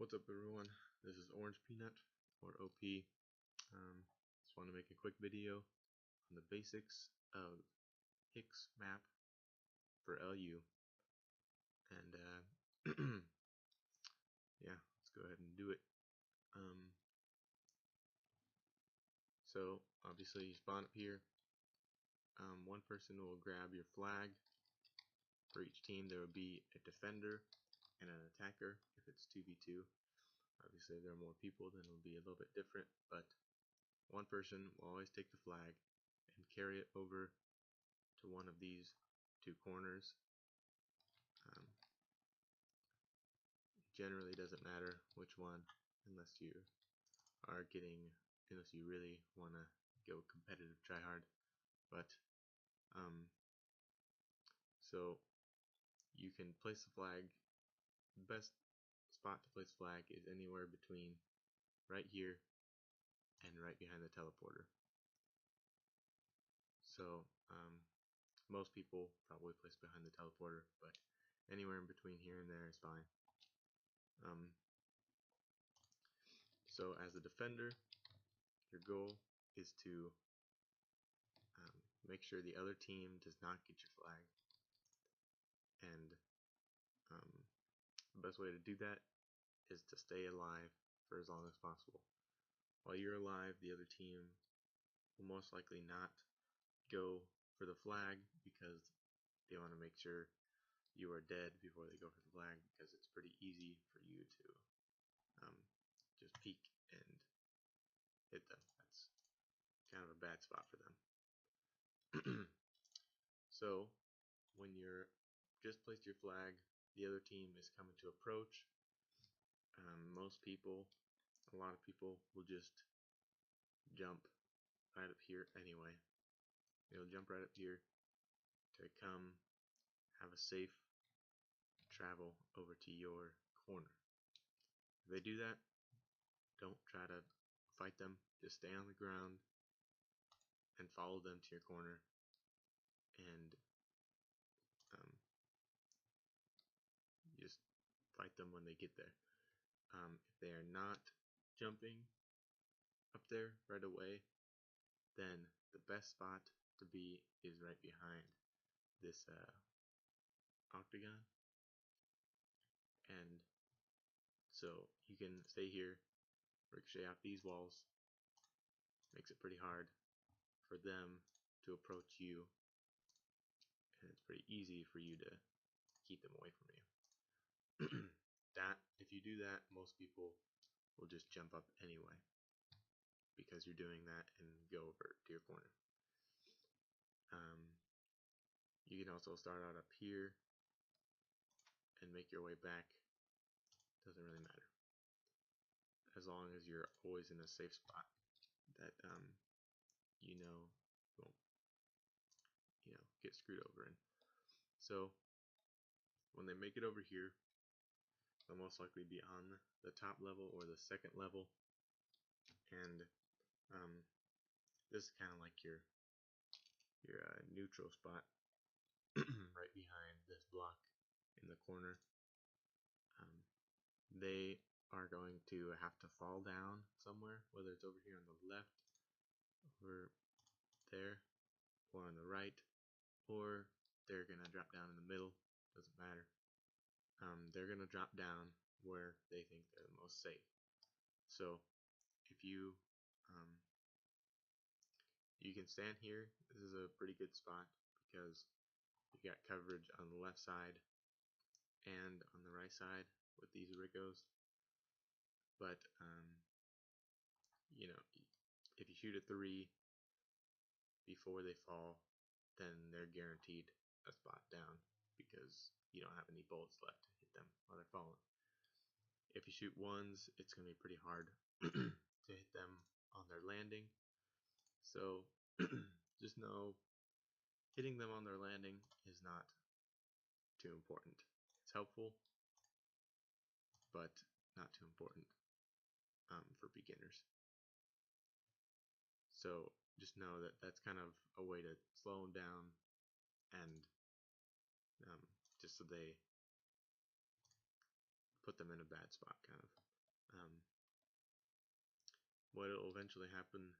What's up everyone, this is Orange Peanut, or OP. Just want to make a quick video on the basics of Hicks map for LU, and yeah, let's go ahead and do it. So obviously you spawn up here. One person will grab your flag. For each team there will be a defender and an attacker if it's 2v2. Obviously if there are more people then it'll be a little bit different, but one person will always take the flag and carry it over to one of these two corners. Generally doesn't matter which one unless you really want to go competitive tryhard. But so you can place the flag. The best spot to place the flag is anywhere between right here and right behind the teleporter. So most people probably place behind the teleporter, but anywhere in between here and there is fine. So as a defender, your goal is to make sure the other team does not get your flag, and the best way to do that is to stay alive for as long as possible. While you're alive, the other team will most likely not go for the flag because they want to make sure you are dead before they go for the flag, because it's pretty easy for you to just peek and hit them. That's kind of a bad spot for them. So when you're just placed your flag, the other team is coming to approach. A lot of people will just jump right up here anyway. They'll jump right up here to come have a safe travel over to your corner. If they do that, don't try to fight them, just stay on the ground and follow them to your corner, and just fight them when they get there. If they are not jumping up there right away, then the best spot to be is right behind this octagon, and so you can stay here, ricochet off these walls. Makes it pretty hard for them to approach you, and it's pretty easy for you to keep them away from you. If you do that, most people will just jump up anyway because you're doing that and go over to your corner. You can also start out up here and make your way back. Doesn't really matter, as long as you're always in a safe spot that you know won't get screwed over in. So when they make it over here, they'll most likely be on the top level or the second level, and this is kind of like your neutral spot right behind this block in the corner. They are going to have to fall down somewhere, whether it's over here on the left, over there, or on the right, or they're going to drop down in the middle. Doesn't matter. They're going to drop down where they think they're the most safe. So if you can stand here, this is a pretty good spot because you got coverage on the left side and on the right side with these riggos. But if you shoot a 3 before they fall, then they're guaranteed a spot down because you don't have any bullets left to hit them while they're falling. If you shoot 1s, it's going to be pretty hard to hit them on their landing. So just know hitting them on their landing is not too important. It's helpful, but not too important for beginners. So just know that that's kind of a way to slow them down, and just so they put them in a bad spot, kind of. Um, what will eventually happen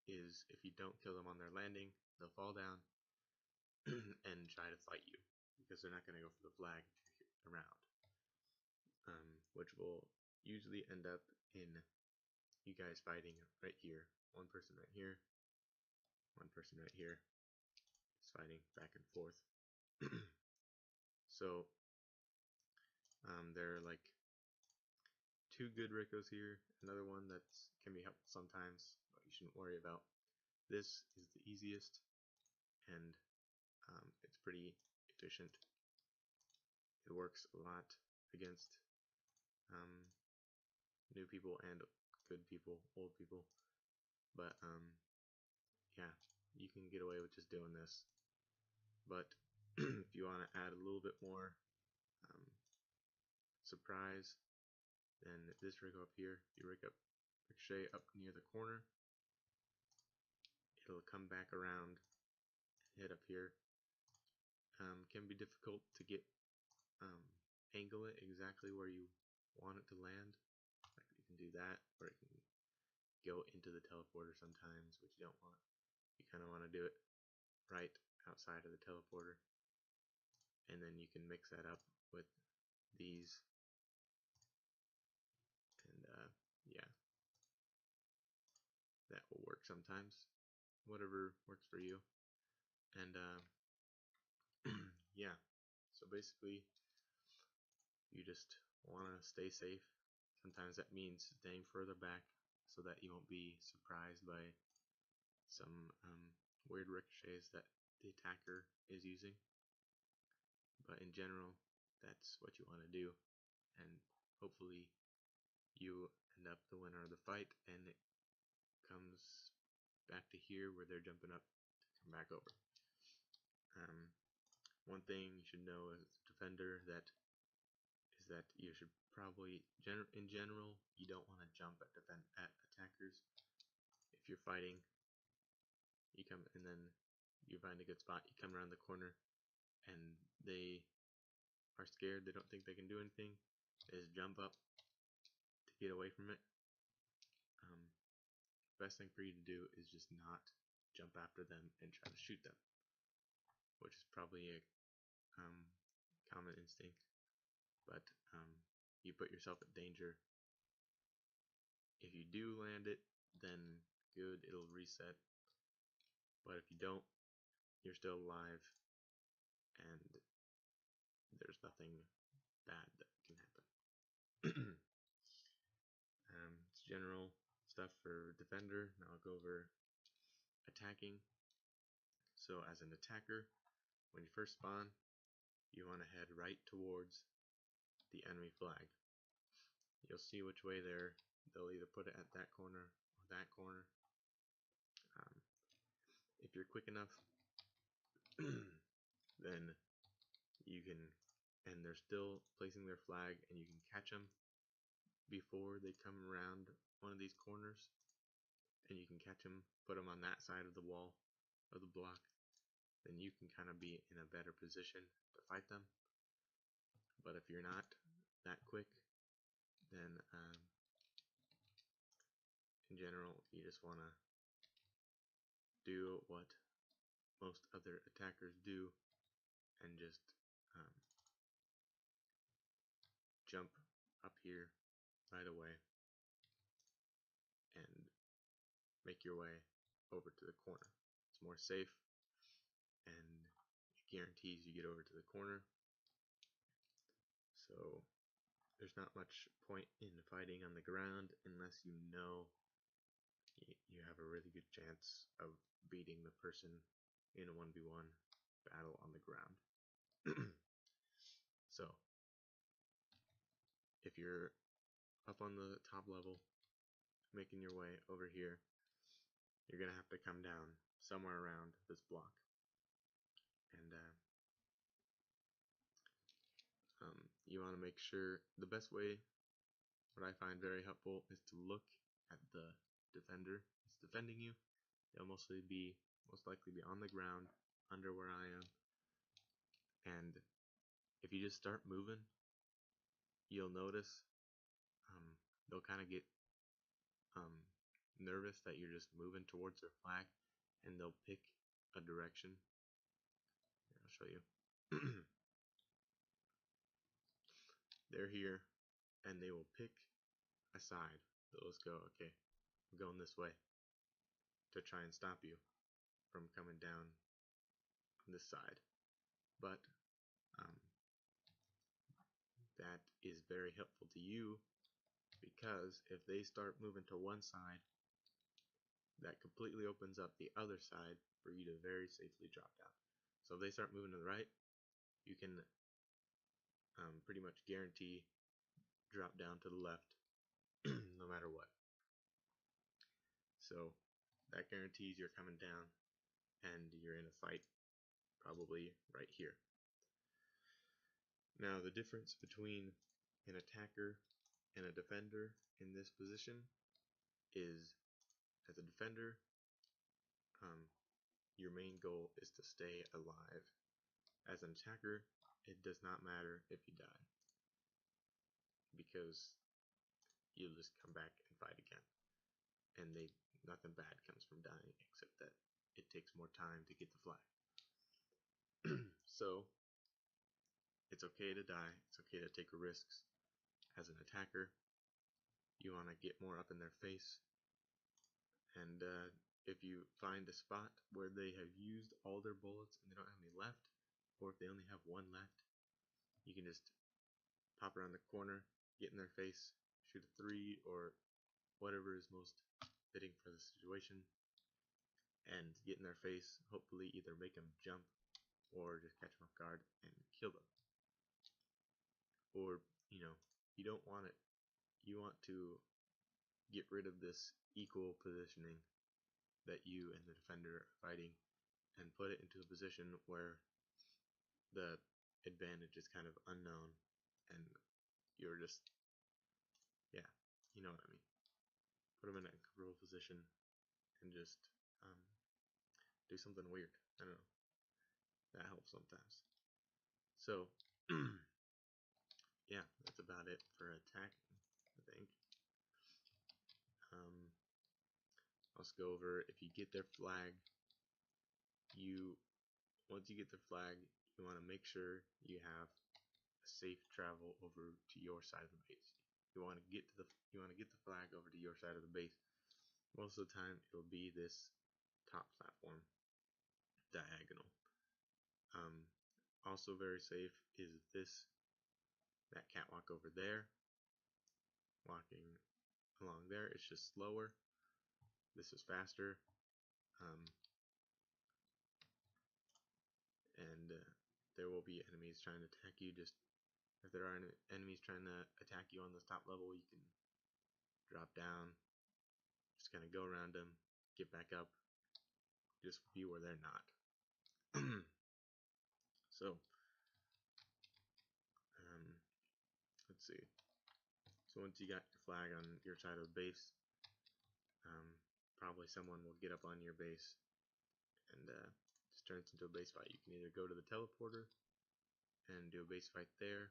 is if you don't kill them on their landing, they'll fall down and try to fight you because they're not going to go for the flag if you're around, which will usually end up in you guys fighting right here. One person right here, one person right here is fighting back and forth. So there are like two good Rickos here, another one that can be helpful sometimes, but you shouldn't worry about. This is the easiest, and it's pretty efficient. It works a lot against new people and good people, old people, but yeah, you can get away with just doing this. But if you want to add a little bit more surprise, then this Rico up here, you ricochet up near the corner, it'll come back around, hit up here. Can be difficult to get angle it exactly where you want it to land. Like you can do that, or it can go into the teleporter sometimes, which you don't want. You kind of want to do it right outside of the teleporter, and then you can mix that up with these, and yeah, that will work sometimes. Whatever works for you, and yeah. So basically, you just want to stay safe. Sometimes that means staying further back so that you won't be surprised by some weird ricochets that the attacker is using. But in general, that's what you want to do, and hopefully you end up the winner of the fight, and it comes back to here where they're jumping up to come back over. One thing you should know as a defender is that you should probably, in general, you don't want to jump at attackers. If you're fighting, you come and then you find a good spot, you come around the corner, and they are scared, they don't think they can do anything, they just jump up to get away from it. Best thing for you to do is just not jump after them and try to shoot them, which is probably a common instinct, but you put yourself at danger. If you do land it, then good, it'll reset, but if you don't, you're still alive, and there's nothing bad that can happen. It's general stuff for defender. Now I'll go over attacking. So as an attacker, when you first spawn, you want to head right towards the enemy flag. You'll see which way they'll either put it at that corner or that corner. If you're quick enough, then you can, and they're still placing their flag, and you can catch them before they come around one of these corners, and you can catch them, put them on that side of the wall of the block, then you can kind of be in a better position to fight them. But if you're not that quick, then in general, you just want to do what most other attackers do and just jump up here right away and make your way over to the corner. It's more safe, and it guarantees you get over to the corner. So there's not much point in fighting on the ground unless you know you have a really good chance of beating the person in a 1v1 battle on the ground. So if you're up on the top level making your way over here, you're gonna have to come down somewhere around this block, and you want to make sure the best way, what I find very helpful, is to look at the defender that's defending you. They'll most likely be on the ground under where I am, and if you just start moving, you'll notice they'll kind of get um, nervous that you're just moving towards their flag, and they'll pick a direction. Here, I'll show you. They're here, and they will pick a side. They'll just go, okay, I'm going this way, to try and stop you from coming down on this side. But um, that is very helpful to you, because if they start moving to one side, that completely opens up the other side for you to very safely drop down. So if they start moving to the right, you can pretty much guarantee drop down to the left no matter what. So that guarantees you're coming down and you're in a fight probably right here. Now the difference between an attacker and a defender in this position is, as a defender, your main goal is to stay alive. As an attacker, it does not matter if you die, because you'll just come back and fight again. And nothing bad comes from dying, except that it takes more time to get the flag. So it's okay to die, it's okay to take risks. As an attacker, you want to get more up in their face, and if you find a spot where they have used all their bullets and they don't have any left, or if they only have one left, you can just pop around the corner, get in their face, shoot a 3 or whatever is most fitting for the situation, and get in their face, hopefully either make them jump or just catch them off guard and kill them. Or, you don't want it. You want to get rid of this equal positioning that you and the defender are fighting, and put it into a position where the advantage is kind of unknown, and you're just, yeah, you know what I mean. Put them in a comfortable position and just do something weird. I don't know. That helps sometimes. So, yeah, that's about it for attacking, I think. Let's go over, if you get their flag, once you get their flag, you want to make sure you have a safe travel over to your side of the base. You want to get the flag over to your side of the base. Most of the time, it'll be this top platform, diagonal. Also very safe is that catwalk over there. Walking along there, it's just slower. This is faster. And there will be enemies trying to attack you. Just if there are enemies trying to attack you on this top level, you can drop down, just kind of go around them, get back up, just be where they're not. So, let's see. So once you got your flag on your side of the base, probably someone will get up on your base, and just turns into a base fight. You can either go to the teleporter and do a base fight there,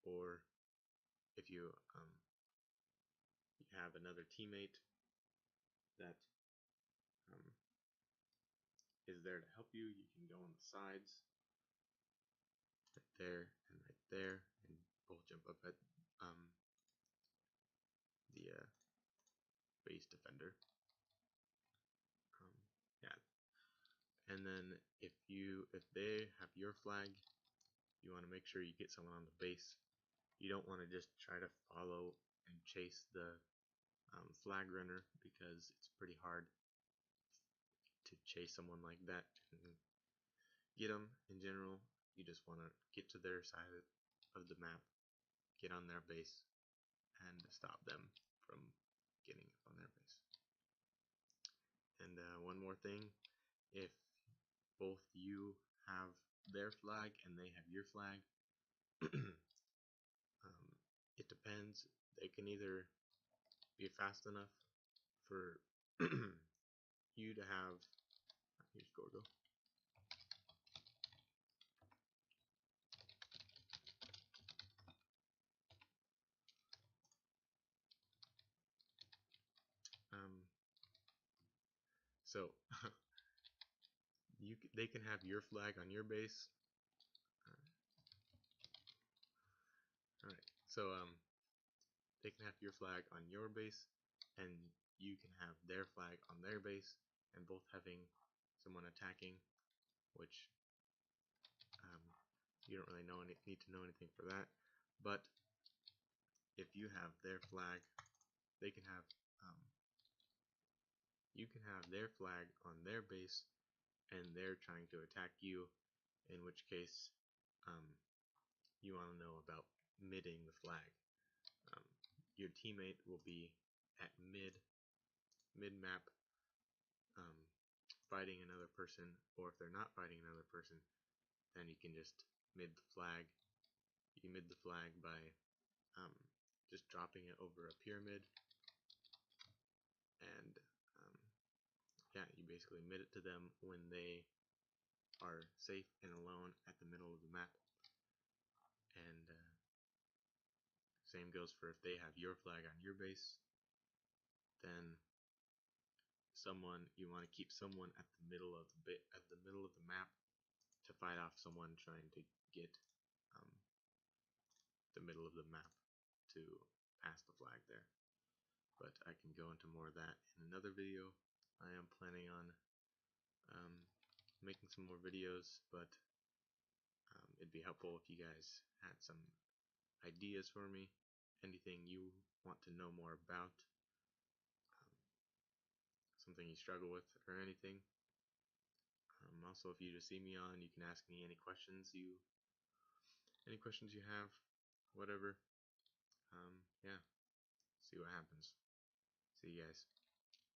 or if you have another teammate that is there to help you, you can go on the sides, right there and right there, and both jump up at the base defender. Yeah, and then if they have your flag, you want to make sure you get someone on the base. You don't want to just try to follow and chase the flag runner, because it's pretty hard to chase someone like that and get them in general. You just want to get to their side of the map, get on their base, and stop them from getting up on their base. And one more thing, if both you have their flag and they have your flag, it depends. They can either be fast enough for you to have, here's Gorgo. So they can have your flag on your base. Alright, so they can have your flag on your base, and you can have their flag on their base, and both having someone attacking, which you don't really need to know anything for that. But if you have their flag, they can have you can have their flag on their base, and they're trying to attack you. In which case, you want to know about midding the flag. Your teammate will be at mid map, fighting another person, or if they're not fighting another person, then you can just mid the flag. You can mid the flag by just dropping it over a pyramid, and yeah, you basically mid it to them when they are safe and alone at the middle of the map. And same goes for if they have your flag on your base, then you want to keep someone at the middle of the map to fight off someone trying to get the middle of the map to pass the flag there. But I can go into more of that in another video. I am planning on making some more videos, but it'd be helpful if you guys had some ideas for me, anything you want to know more about, something you struggle with, or anything. Also, if you just see me on, you can ask me any questions you have, whatever. Yeah, see what happens. See you guys.